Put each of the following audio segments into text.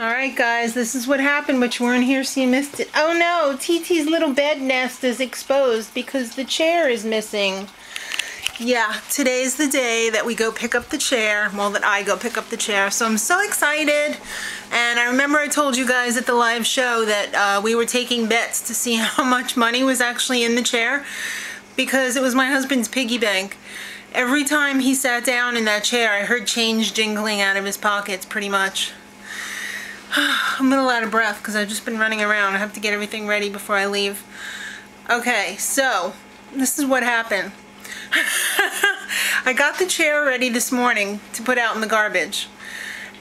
Alright guys, this is what happened, but you weren't here so you missed it. Oh no, TT's little bed nest is exposed because the chair is missing. Yeah, today's the day that we go pick up the chair. Well, that I go pick up the chair. So I'm so excited. And I remember I told you guys at the live show that we were taking bets to see how much money was actually in the chair, because it was my husband's piggy bank. Every time he sat down in that chair, I heard change jingling out of his pockets, pretty much. I'm a little out of breath because I've just been running around. I have to get everything ready before I leave. Okay, so this is what happened. I got the chair ready this morning to put out in the garbage,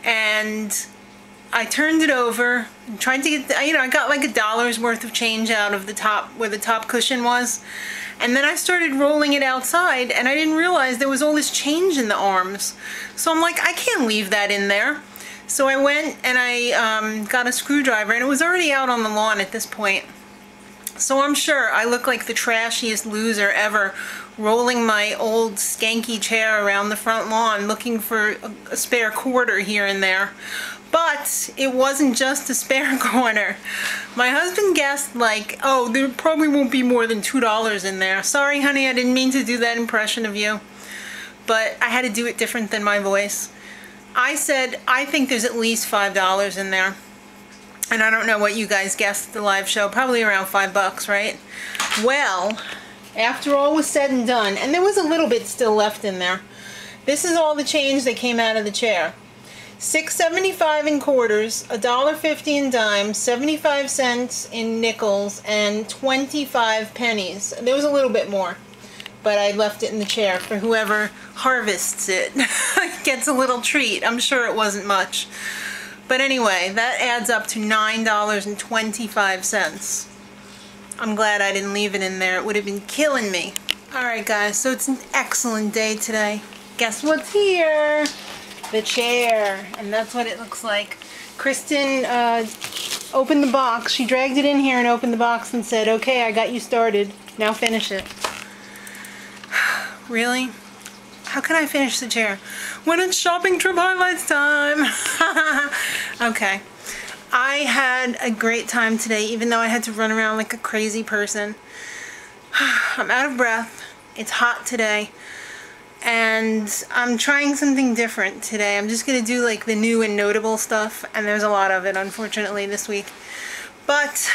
and I turned it over and tried to get, I got like $1 worth of change out of the top, where the top cushion was, and then I started rolling it outside, and I didn't realize there was all this change in the arms. So I'm like, I can't leave that in there. So I went and I got a screwdriver, and it was already out on the lawn at this point. So I'm sure I look like the trashiest loser ever, rolling my old skanky chair around the front lawn looking for a spare quarter here and there. But it wasn't just a spare corner. My husband guessed like, oh, there probably won't be more than $2 in there. Sorry honey, I didn't mean to do that impression of you. But I had to do it different than my voice. I said, I think there's at least $5 in there. And I don't know what you guys guessed at the live show, probably around $5, right? Well, after all was said and done, and there was a little bit still left in there, this is all the change that came out of the chair. $6.75 in quarters, $1.50 in dimes, 75 cents in nickels, and 25 pennies. There was a little bit more, but I left it in the chair for whoever harvests it. Gets a little treat. I'm sure it wasn't much. But anyway, that adds up to $9.25. I'm glad I didn't leave it in there. It would have been killing me. Alright guys, so it's an excellent day today. Guess what's here? The chair. And that's what it looks like. Kristen opened the box. She dragged it in here and opened the box and said, okay, I got you started. Now finish it. Really? How can I finish the chair? When it's shopping trip highlights time! Okay. I had a great time today, even though I had to run around like a crazy person. I'm out of breath. It's hot today. And I'm trying something different today. I'm just going to do like the new and notable stuff. And there's a lot of it, unfortunately, this week. But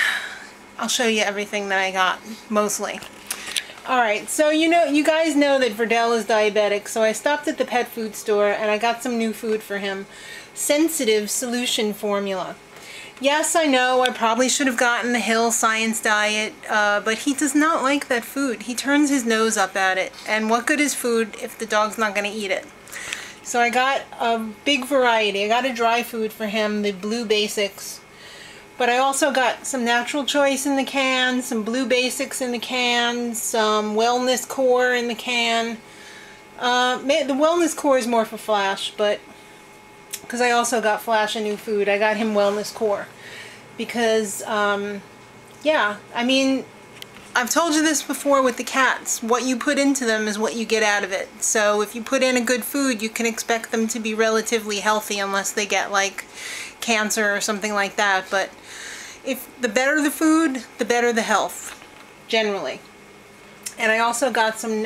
I'll show you everything that I got, mostly. Alright, so you guys know that Verdell is diabetic, so I stopped at the pet food store and I got some new food for him. Sensitive Solution Formula. Yes, I know, I probably should have gotten the Hill Science Diet, but he does not like that food. He turns his nose up at it. And what good is food if the dog's not going to eat it? So I got a big variety. I got a dry food for him, the Blue Basics. But I also got some Natural Choice in the can, some Blue Basics in the can, some Wellness Core in the can. The Wellness Core is more for Flash, but because I also got Flash a new food, I got him Wellness Core. Because, yeah, I mean, I've told you this before with the cats. What you put into them is what you get out of it. So if you put in a good food, you can expect them to be relatively healthy unless they get, like, cancer or something like that. But if the better the food, the better the health, generally. And I also got some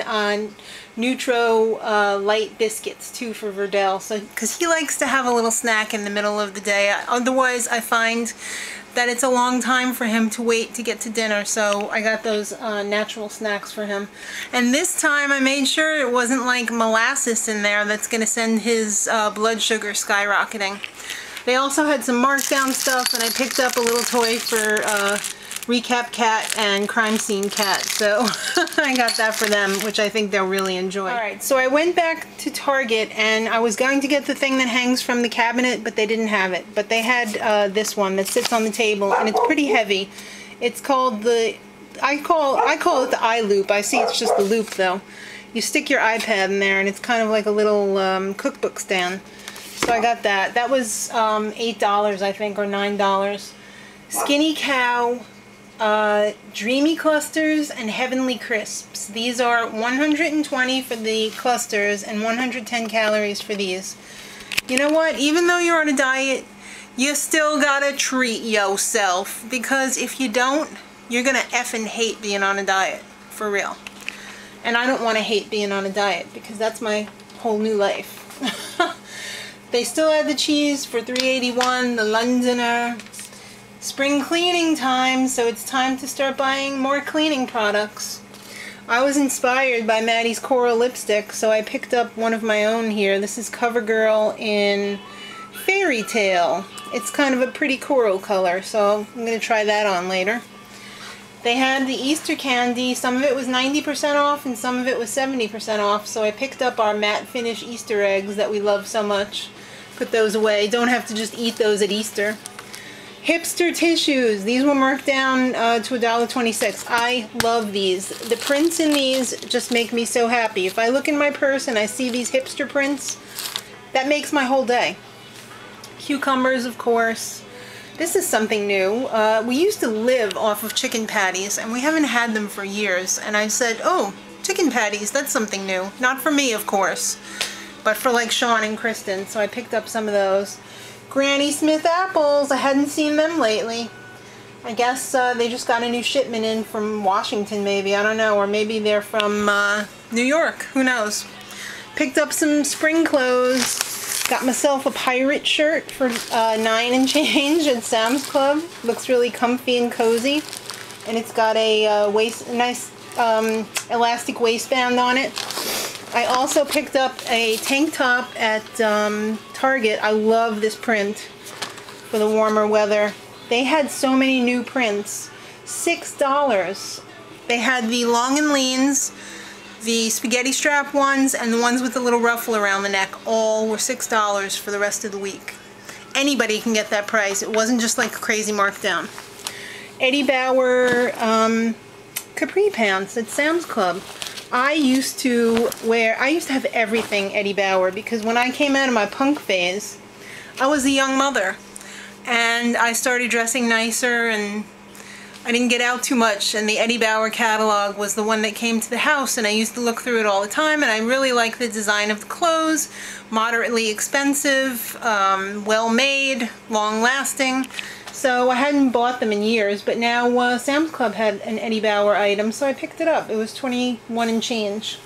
Nutro light biscuits too for Verdell, so because he likes to have a little snack in the middle of the day. Otherwise, I find that it's a long time for him to wait to get to dinner, so I got those natural snacks for him. And this time I made sure it wasn't like molasses in there that's going to send his blood sugar skyrocketing. They also had some markdown stuff, and I picked up a little toy for Recap Cat and Crime Scene Cat, so I got that for them, which I think they'll really enjoy. Alright, so I went back to Target, and I was going to get the thing that hangs from the cabinet, but they didn't have it. But they had this one that sits on the table, and it's pretty heavy. It's called the, I call it the iLoop. I see it's just the loop, though. You stick your iPad in there, and it's kind of like a little cookbook stand. So I got that. That was $8, I think, or $9. Skinny Cow, Dreamy Clusters, and Heavenly Crisps. These are 120 for the clusters and 110 calories for these. You know what? Even though you're on a diet, you still gotta treat yourself, because if you don't, you're gonna effing hate being on a diet, for real. And I don't want to hate being on a diet, because that's my whole new life. They still had the cheese for $3.81, the Londoner. Spring cleaning time, so it's time to start buying more cleaning products. I was inspired by Maddie's coral lipstick, so I picked up one of my own here. This is CoverGirl in Fairy Tale. It's kind of a pretty coral color, so I'm going to try that on later. They had the Easter candy. Some of it was 90% off and some of it was 70% off, so I picked up our matte finish Easter eggs that we love so much. Put those away. Don't have to just eat those at Easter. Hipster tissues. These were marked down to $1.26. I love these. The prints in these just make me so happy. If I look in my purse and I see these hipster prints, that makes my whole day. Cucumbers, of course. This is something new. We used to live off of chicken patties, and we haven't had them for years. And I said, oh, chicken patties, that's something new. Not for me, of course, but for like Sean and Kristen. So I picked up some of those. Granny Smith apples. I hadn't seen them lately. I guess they just got a new shipment in from Washington, maybe. I don't know. Or maybe they're from New York. Who knows? Picked up some spring clothes. Got myself a pirate shirt for $9 and change at Sam's Club. Looks really comfy and cozy. And it's got a nice elastic waistband on it. I also picked up a tank top at Target. I love this print for the warmer weather. They had so many new prints. $6. They had the long and leans, the spaghetti strap ones, and the ones with the little ruffle around the neck. All were $6 for the rest of the week. Anybody can get that price. It wasn't just like a crazy markdown. Eddie Bauer capri pants at Sam's Club. I used to have everything Eddie Bauer, because when I came out of my punk phase, I was a young mother, and I started dressing nicer, and I didn't get out too much, and the Eddie Bauer catalog was the one that came to the house, and I used to look through it all the time, and I really liked the design of the clothes. Moderately expensive, well made, long lasting. So I hadn't bought them in years, but now Sam's Club had an Eddie Bauer item, so I picked it up. It was $21 and change.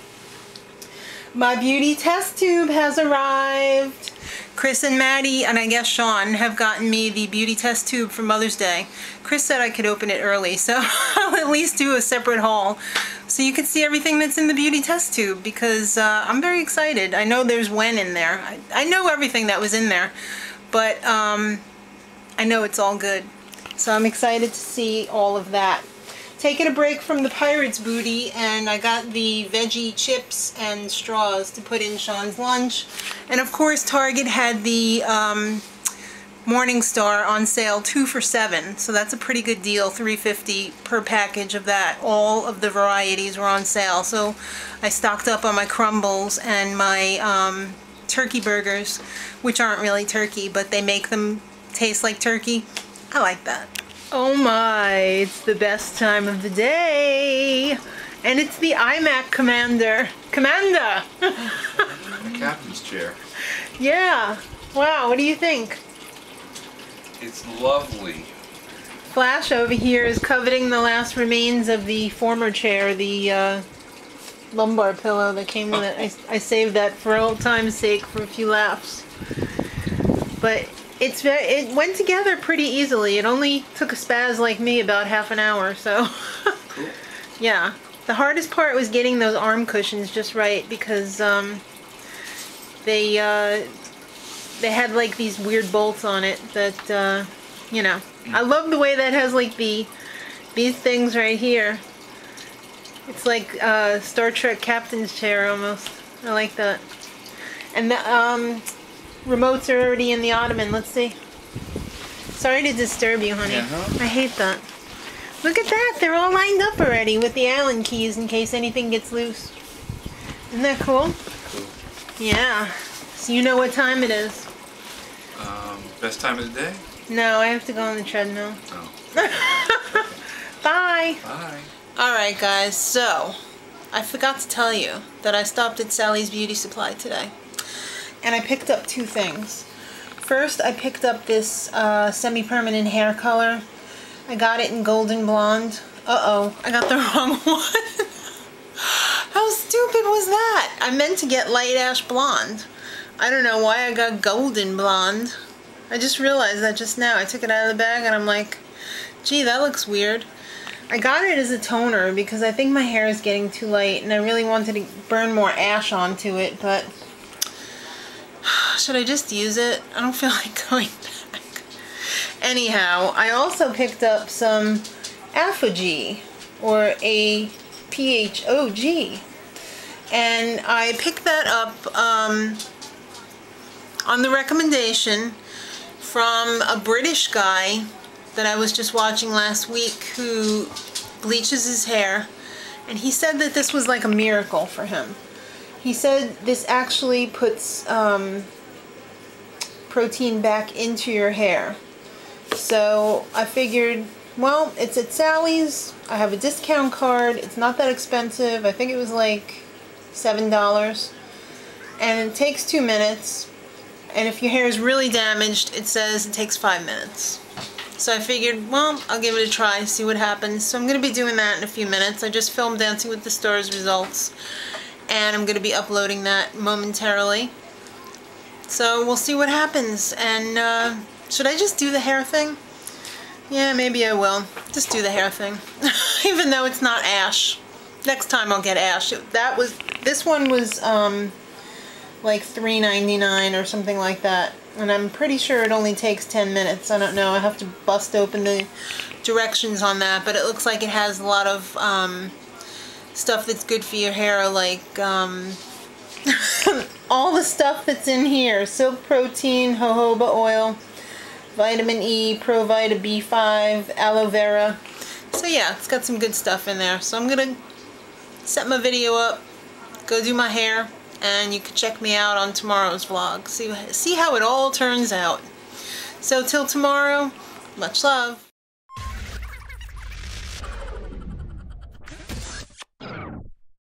My beauty test tube has arrived. Chris and Maddie, and I guess Sean, have gotten me the beauty test tube for Mother's Day. Chris said I could open it early, so I'll at least do a separate haul so you can see everything that's in the beauty test tube, because I'm very excited. I know there's Wen in there. I know everything that was in there, but I know it's all good. So I'm excited to see all of that. Taking a break from the Pirates booty, and I got the veggie chips and straws to put in Sean's lunch. And of course Target had the Morningstar on sale, 2 for $7. So that's a pretty good deal, $3.50 per package of that. All of the varieties were on sale. So I stocked up on my crumbles and my turkey burgers, which aren't really turkey, but they make them taste like turkey. I like that. Oh my, it's the best time of the day. And it's the iMac Commander. Commander! The captain's chair. Yeah. Wow, what do you think? It's lovely. Flash over here is coveting the last remains of the former chair, the lumbar pillow that came with it. I saved that for old time's sake for a few laughs. But it went together pretty easily. It only took a spaz like me about half an hour, so Cool. Yeah. The hardest part was getting those arm cushions just right, because they had like these weird bolts on it that you know. I love the way that has like these things right here. It's like Star Trek captain's chair almost. I like that. And the remotes are already in the ottoman. Let's see. Sorry to disturb you, honey. I hate that. Look at that. They're all lined up already with the Allen keys in case anything gets loose. Isn't that cool? Cool. Yeah. So you know what time it is. Best time of the day? No, I have to go on the treadmill. Oh. Bye. Bye. Alright guys, so I forgot to tell you that I stopped at Sally's Beauty Supply today. And I picked up two things. First, I picked up this semi-permanent hair color. I got it in golden blonde. Uh-oh, I got the wrong one. How stupid was that? I meant to get light ash blonde. I don't know why I got golden blonde. I just realized that just now. I took it out of the bag and I'm like, gee, that looks weird. I got it as a toner because I think my hair is getting too light and I really wanted to burn more ash onto it, but should I just use it? I don't feel like going back. Anyhow, I also picked up some Apogee, or a PHOG, and I picked that up on the recommendation from a British guy that I was just watching last week who bleaches his hair, and he said that this was like a miracle for him. He said this actually puts protein back into your hair. So I figured, well, it's at Sally's. I have a discount card. It's not that expensive. I think it was like $7. And it takes 2 minutes. And if your hair is really damaged, it says it takes 5 minutes. So I figured, well, I'll give it a try, see what happens. So I'm going to be doing that in a few minutes. I just filmed Dancing with the Stars results. And I'm going to be uploading that momentarily. So we'll see what happens. And should I just do the hair thing? Yeah, maybe I will. Just do the hair thing. Even though it's not ash. Next time I'll get ash. This one was like $3.99 or something like that. And I'm pretty sure it only takes 10 minutes. I don't know. I have to bust open the directions on that. But it looks like it has a lot of stuff that's good for your hair, like all the stuff that's in here. Silk protein, jojoba oil, vitamin E, Provita B5, aloe vera. So yeah, it's got some good stuff in there. So I'm gonna set my video up, go do my hair, and you can check me out on tomorrow's vlog. See how it all turns out. So till tomorrow, much love.